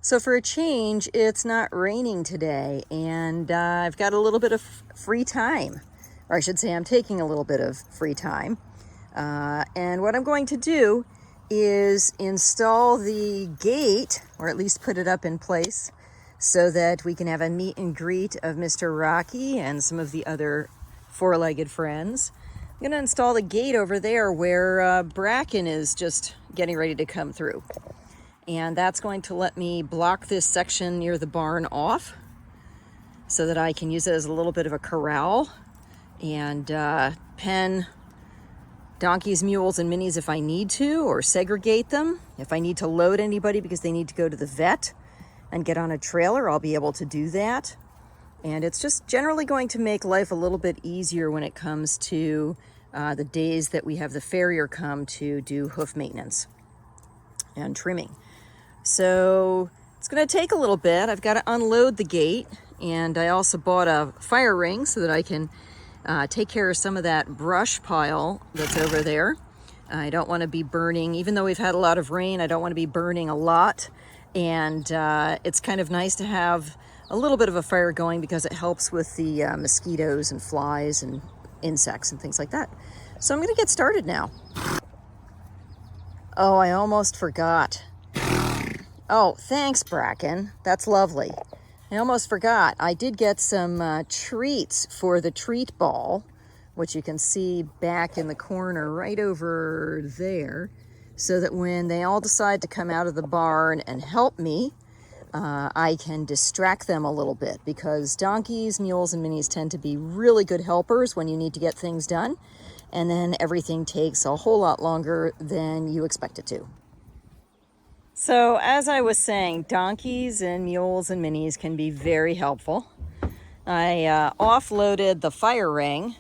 So for a change, it's not raining today, and I've got a little bit of free time. Or I should say I'm taking a little bit of free time. And what I'm going to do is install the gate, or at least put it up in place, so that we can have a meet and greet of Mr. Rocky and some of the other four-legged friends. I'm going to install the gate over there where Bracken is just getting ready to come through. And that's going to let me block this section near the barn off so that I can use it as a little bit of a corral and pen donkeys, mules, and minis if I need to, or segregate them. If I need to load anybody because they need to go to the vet and get on a trailer, I'll be able to do that. And it's just generally going to make life a little bit easier when it comes to the days that we have the farrier come to do hoof maintenance and trimming. So it's going to take a little bit. I've got to unload the gate, and I also bought a fire ring so that I can take care of some of that brush pile that's over there. I don't want to be burning, even though we've had a lot of rain, I don't want to be burning a lot. And it's kind of nice to have a little bit of a fire going because it helps with the mosquitoes and flies and insects and things like that. So I'm going to get started now. Oh, I almost forgot. Oh, thanks, Bracken. That's lovely. I almost forgot. I did get some treats for the treat ball, which you can see back in the corner right over there, so that when they all decide to come out of the barn and help me, I can distract them a little bit, because donkeys, mules, and minis tend to be really good helpers when you need to get things done, and then everything takes a whole lot longer than you expect it to. So as I was saying, donkeys and mules and minis can be very helpful. I offloaded the fire ring,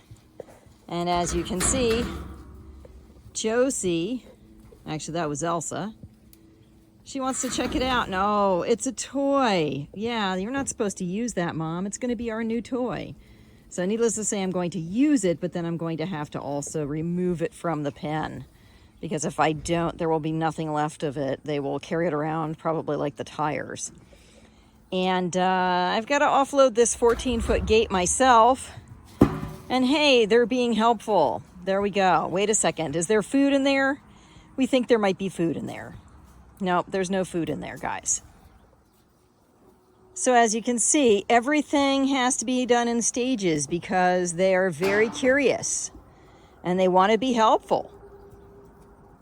and as you can see, Josie, actually that was Elsa, she wants to check it out. No, it's a toy. Yeah, you're not supposed to use that, Mom. It's going to be our new toy. So needless to say, I'm going to use it, but then I'm going to have to also remove it from the pen. Because if I don't, there will be nothing left of it. They will carry it around probably like the tires. And I've got to offload this 14-foot gate myself. And hey, they're being helpful. There we go. Wait a second. Is there food in there? We think there might be food in there. No, there's no food in there, guys. So as you can see, everything has to be done in stages because they are very curious and they want to be helpful.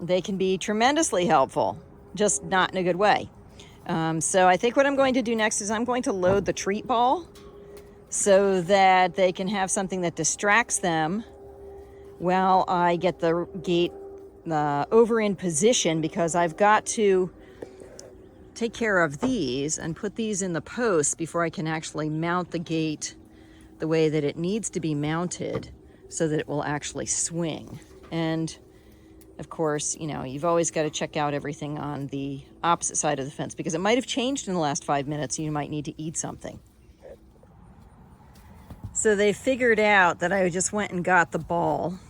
They can be tremendously helpful, just not in a good way. So I think what I'm going to do next is I'm going to load the treat ball so that they can have something that distracts them while I get the gate over in position, because I've got to take care of these and put these in the posts before I can actually mount the gate the way that it needs to be mounted so that it will actually swing. And of course, you know, you've always got to check out everything on the opposite side of the fence because it might have changed in the last 5 minutes and you might need to eat something. So they figured out that I just went and got the ball.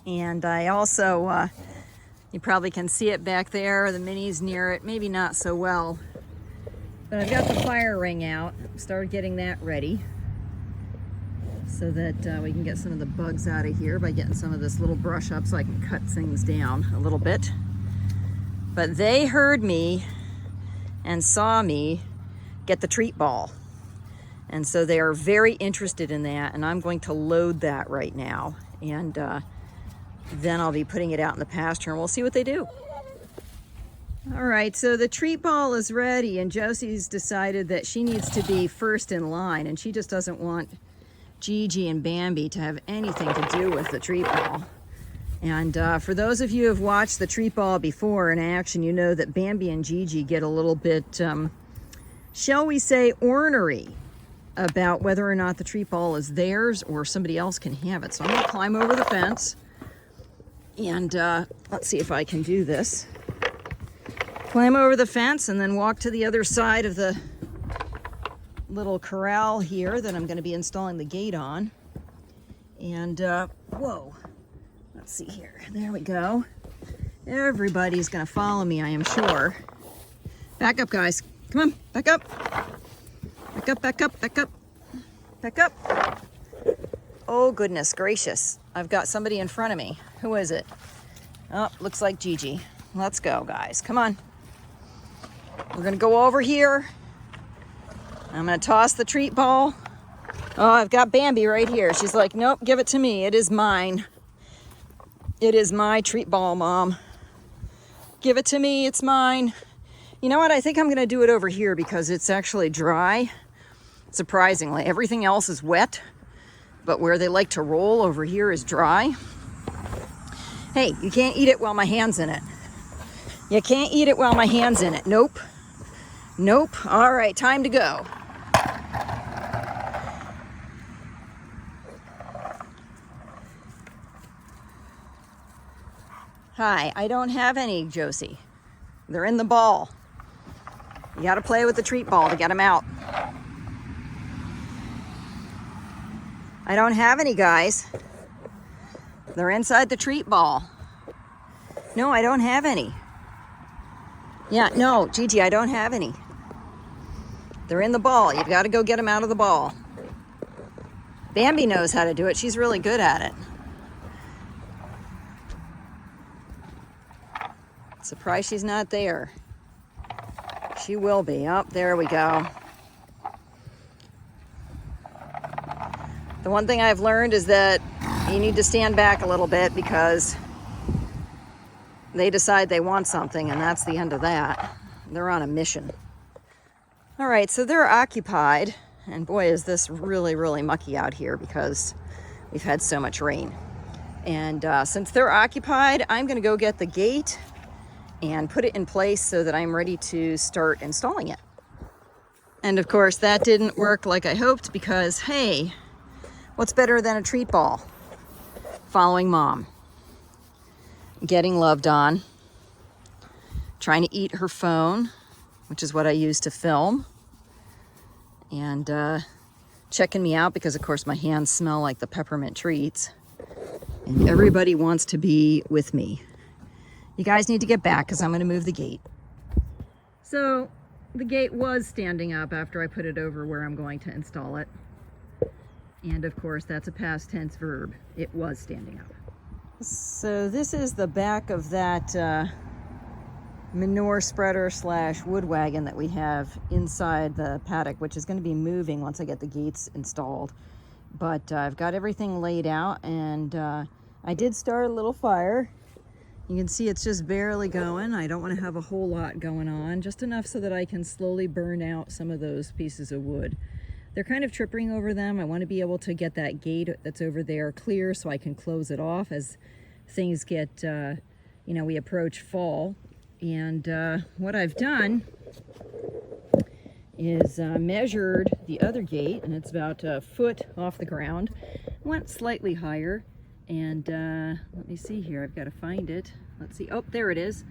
And I also, you probably can see it back there, the minis near it, maybe not so well. But I've got the fire ring out, started getting that ready, so that we can get some of the bugs out of here by getting some of this little brush up so I can cut things down a little bit. But they heard me and saw me get the treat ball. And so they are very interested in that, and I'm going to load that right now. And then I'll be putting it out in the pasture and we'll see what they do. All right, so the treat ball is ready, and Josie's decided that she needs to be first in line, and she just doesn't want Gigi and Bambi to have anything to do with the treat ball. And for those of you who have watched the treat ball before in action, you know that Bambi and Gigi get a little bit, shall we say, ornery about whether or not the treat ball is theirs or somebody else can have it. So I'm going to climb over the fence, and let's see if I can do this. Climb over the fence and then walk to the other side of the little corral here that I'm going to be installing the gate on. And whoa, let's see here. There we go. Everybody's going to follow me, I am sure. Back up, guys. Come on, back up. Back up, back up, back up. Back up. Oh, goodness gracious. I've got somebody in front of me. Who is it? Oh, looks like Gigi. Let's go, guys. Come on. We're going to go over here. I'm going to toss the treat ball. Oh, I've got Bambi right here. She's like, nope, give it to me. It is mine. It is my treat ball, Mom. Give it to me. It's mine. You know what? I think I'm going to do it over here because it's actually dry. Surprisingly, everything else is wet, but where they like to roll over here is dry. Hey, you can't eat it while my hand's in it. You can't eat it while my hand's in it. Nope. Nope. All right, time to go. Hi, I don't have any, Josie. They're in the ball. You got to play with the treat ball to get them out. I don't have any, guys. They're inside the treat ball. No, I don't have any. Yeah, no, Gigi, I don't have any. They're in the ball. You've got to go get them out of the ball. Bambi knows how to do it. She's really good at it. Surprised she's not there. She will be. Oh, there we go. The one thing I've learned is that you need to stand back a little bit because they decide they want something, and that's the end of that. They're on a mission. All right, so they're occupied, and boy, is this really, really mucky out here because we've had so much rain. And since they're occupied, I'm going to go get the gate and put it in place so that I'm ready to start installing it. And of course, that didn't work like I hoped because, hey, what's better than a treat ball? Following Mom. Getting loved on. Trying to eat her phone, which is what I use to film. And checking me out because, of course, my hands smell like the peppermint treats. And everybody wants to be with me. You guys need to get back because I'm going to move the gate. So the gate was standing up after I put it over where I'm going to install it. And of course, that's a past tense verb. It was standing up. So this is the back of that manure spreader / wood wagon that we have inside the paddock, which is going to be moving once I get the gates installed. But I've got everything laid out, and I did start a little fire. You can see it's just barely going. I don't want to have a whole lot going on, just enough so that I can slowly burn out some of those pieces of wood. They're kind of tripping over them. I want to be able to get that gate that's over there clear so I can close it off as things get, we approach fall. And what I've done is measured the other gate, and it's about a foot off the ground. Went slightly higher. And let me see here, I've got to find it. Let's see, oh, there it is.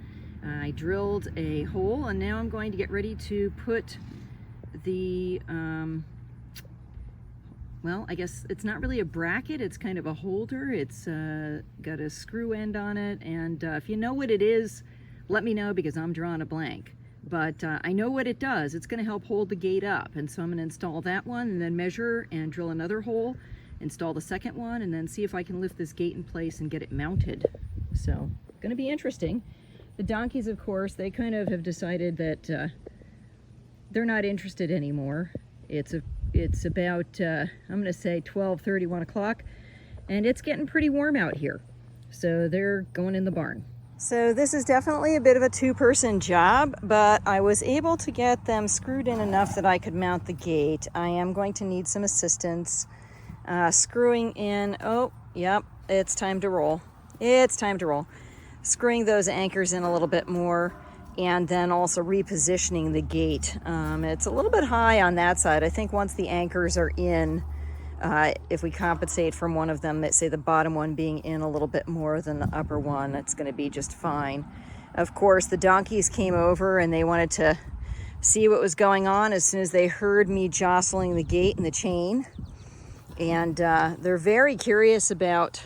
I drilled a hole, and now I'm going to get ready to put the, well, I guess it's not really a bracket, it's kind of a holder. It's got a screw end on it, and if you know what it is, let me know because I'm drawing a blank. But I know what it does. It's going to help hold the gate up, and so I'm going to install that one and then measure and drill another hole, install the second one, and then see if I can lift this gate in place and get it mounted. So, going to be interesting. The donkeys, of course, they kind of have decided that they're not interested anymore. It's about, I'm going to say 12:30, 1 o'clock, and it's getting pretty warm out here. So they're going in the barn. So this is definitely a bit of a two-person job, but I was able to get them screwed in enough that I could mount the gate. I am going to need some assistance. Screwing in, oh, yep, it's time to roll. It's time to roll. Screwing those anchors in a little bit more, and then also repositioning the gate. It's a little bit high on that side. I think once the anchors are in, if we compensate from one of them, say the bottom one being in a little bit more than the upper one, it's going to be just fine. Of course, the donkeys came over and they wanted to see what was going on as soon as they heard me jostling the gate and the chain. And they're very curious about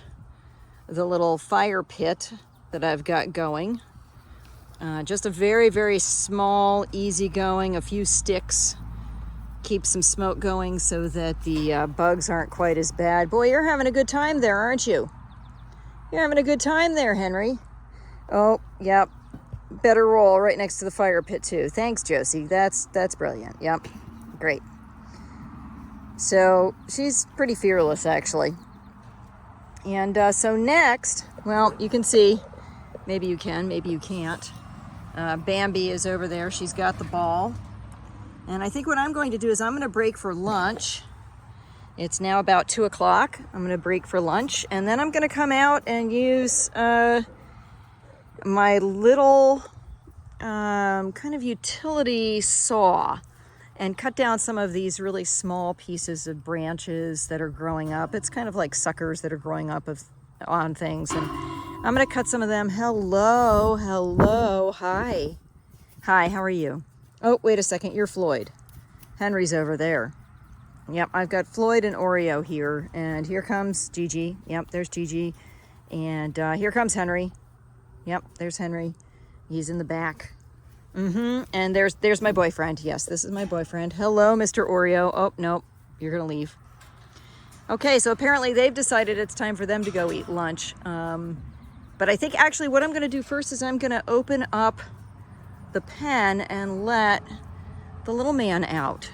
the little fire pit that I've got going. Just a very, very small, easygoing, a few sticks. Keep some smoke going so that the bugs aren't quite as bad. Boy, you're having a good time there, aren't you? You're having a good time there, Henry. Oh, yep. Better roll right next to the fire pit too. Thanks, Josie. That's brilliant. Yep. Great. So she's pretty fearless, actually. And so next, well, you can see, maybe you can, maybe you can't. Bambi is over there. She's got the ball. And I think what I'm going to do is I'm going to break for lunch. It's now about 2 o'clock. I'm going to break for lunch. And then I'm going to come out and use my little kind of utility saw and cut down some of these really small pieces of branches that are growing up. It's kind of like suckers that are growing up on things. And I'm going to cut some of them. Hello, hello, hi. Hi, how are you? Oh, wait a second, you're Floyd. Henry's over there. Yep, I've got Floyd and Oreo here. And here comes Gigi. Yep, there's Gigi. And here comes Henry. Yep, there's Henry. He's in the back. And there's my boyfriend. Yes, this is my boyfriend. Hello, Mr. Oreo. Oh, nope, you're gonna leave. Okay, so apparently they've decided it's time for them to go eat lunch. But I think actually what I'm gonna do first is I'm gonna open up the pen and let the little man out.